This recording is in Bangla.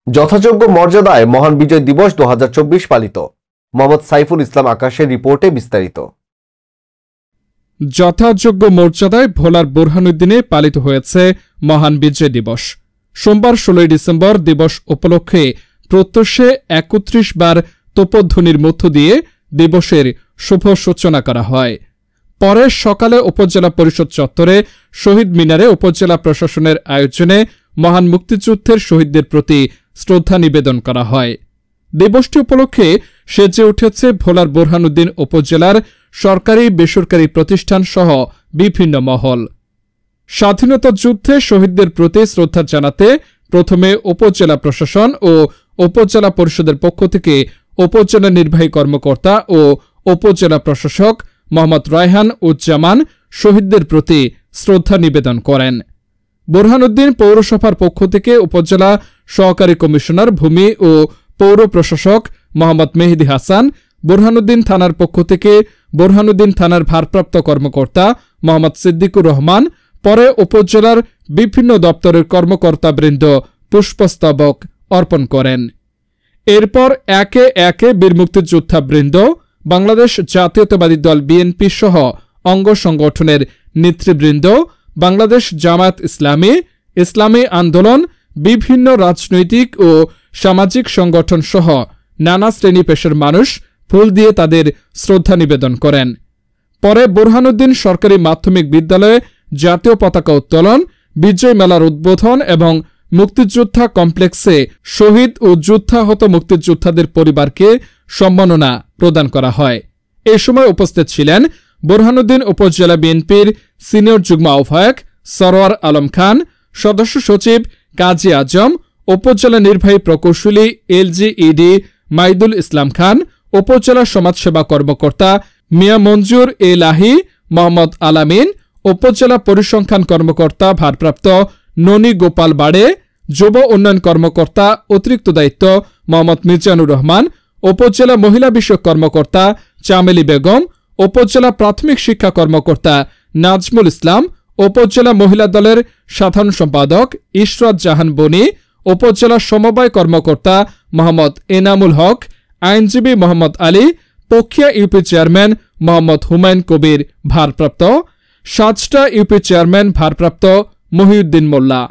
যথাযোগ্য মর্যাদায় মহান বিজয় দিবস 2024 পালিত। মোহাম্মদ সাইফুল ইসলাম আকাশের রিপোর্টে বিস্তারিত। যথাযোগ্য মর্যাদায় ভোলার বোরহানুদ্দিনে পালিত হয়েছে মহান বিজয় দিবস। সোমবার 16 ডিসেম্বর দিবস উপলক্ষে প্রত্যুষে 31 বার তোপধ্বনির মধ্য দিয়ে দিবসের শুভ সূচনা করা হয়। পরে সকালে উপজেলা পরিষদ চত্বরে শহীদ মিনারে উপজেলা প্রশাসনের আয়োজনে মহান মুক্তিযুদ্ধের শহীদদের প্রতি শ্রদ্ধা নিবেদন করা হয়। দিবসটি উপলক্ষে সেজে উঠেছে ভোলার বোরহানুদ্দিন উপজেলার সরকারি বেসরকারি প্রতিষ্ঠান সহ বিভিন্ন মহল। স্বাধীনতা যুদ্ধে শহীদদের প্রতি শ্রদ্ধা জানাতে প্রথমে উপজেলা প্রশাসন ও উপজেলা পরিষদের পক্ষ থেকে উপজেলা নির্বাহী কর্মকর্তা ও উপজেলা প্রশাসক মোহাম্মদ রায়হান উজ্জামান শহীদদের প্রতি শ্রদ্ধা নিবেদন করেন। বোরহানুদ্দিন পৌরসভার পক্ষ থেকে উপজেলা সহকারী কমিশনার ভূমি ও পৌর প্রশাসক মোহাম্মদ মেহেদী হাসান, বোরহানুদ্দিন থানার পক্ষ থেকে বোরহানুদ্দিন থানার ভারপ্রাপ্ত কর্মকর্তা মোহাম্মদ সিদ্দিকুর রহমান, পরে উপজেলার বিভিন্ন দপ্তরের কর্মকর্তাবৃন্দ পুষ্পস্তবক অর্পণ করেন। এরপর একে একে বীর মুক্তিযোদ্ধাবৃন্দ, বাংলাদেশ জাতীয়তাবাদী দল বিএনপি সহ অঙ্গ সংগঠনের নেতৃবৃন্দ, বাংলাদেশ জামায়াত ইসলামী, ইসলামী আন্দোলন, বিভিন্ন রাজনৈতিক ও সামাজিক সংগঠন সহ নানা শ্রেণী পেশার মানুষ ফুল দিয়ে তাদের শ্রদ্ধা নিবেদন করেন। পরে বোরহানুদ্দিন সরকারি মাধ্যমিক বিদ্যালয়ে জাতীয় পতাকা উত্তোলন, বিজয় মেলার উদ্বোধন এবং মুক্তিযোদ্ধা কমপ্লেক্সে শহীদ ও যুদ্ধাহত মুক্তিযোদ্ধাদের পরিবারকে সম্মাননা প্রদান করা হয়। এ সময় উপস্থিত ছিলেন বোরহানুদ্দিন উপজেলা বিএনপির সিনিয়র যুগ্ম আহ্বায়ক সরোয়ার আলম খান, সদস্য সচিব কাজী আজম, উপজেলা নির্বাহী প্রকৌশলী এলজিইডি মাইদুল ইসলাম খান, উপজেলা সমাজসেবা কর্মকর্তা মিয়া মঞ্জুর এ লাহি, মোহাম্মদ আলামিন, উপজেলা পরিসংখ্যান কর্মকর্তা ভারপ্রাপ্ত ননী গোপাল বাড়ে, যুব উন্নয়ন কর্মকর্তা অতিরিক্ত দায়িত্ব মোহাম্মদ মিজানুর রহমান, উপজেলা মহিলা বিষয়ক কর্মকর্তা চামেলি বেগম, উপজেলা প্রাথমিক শিক্ষা কর্মকর্তা নাজমুল ইসলাম, উপজেলা মহিলা দলের সাধারণ সম্পাদক ইশরাত জাহান বনি, উপজেলা সমবায় কর্মকর্তা মোহাম্মদ এনামুল হক, আইনজীবী মোহাম্মদ আলী, পখিয়া ইউপি চেয়ারম্যান মোহাম্মদ হুমায়ুন কবির ভারপ্রাপ্ত, সাজটা ইউপি চেয়ারম্যান ভারপ্রাপ্ত মহিউদ্দিন মোল্লা।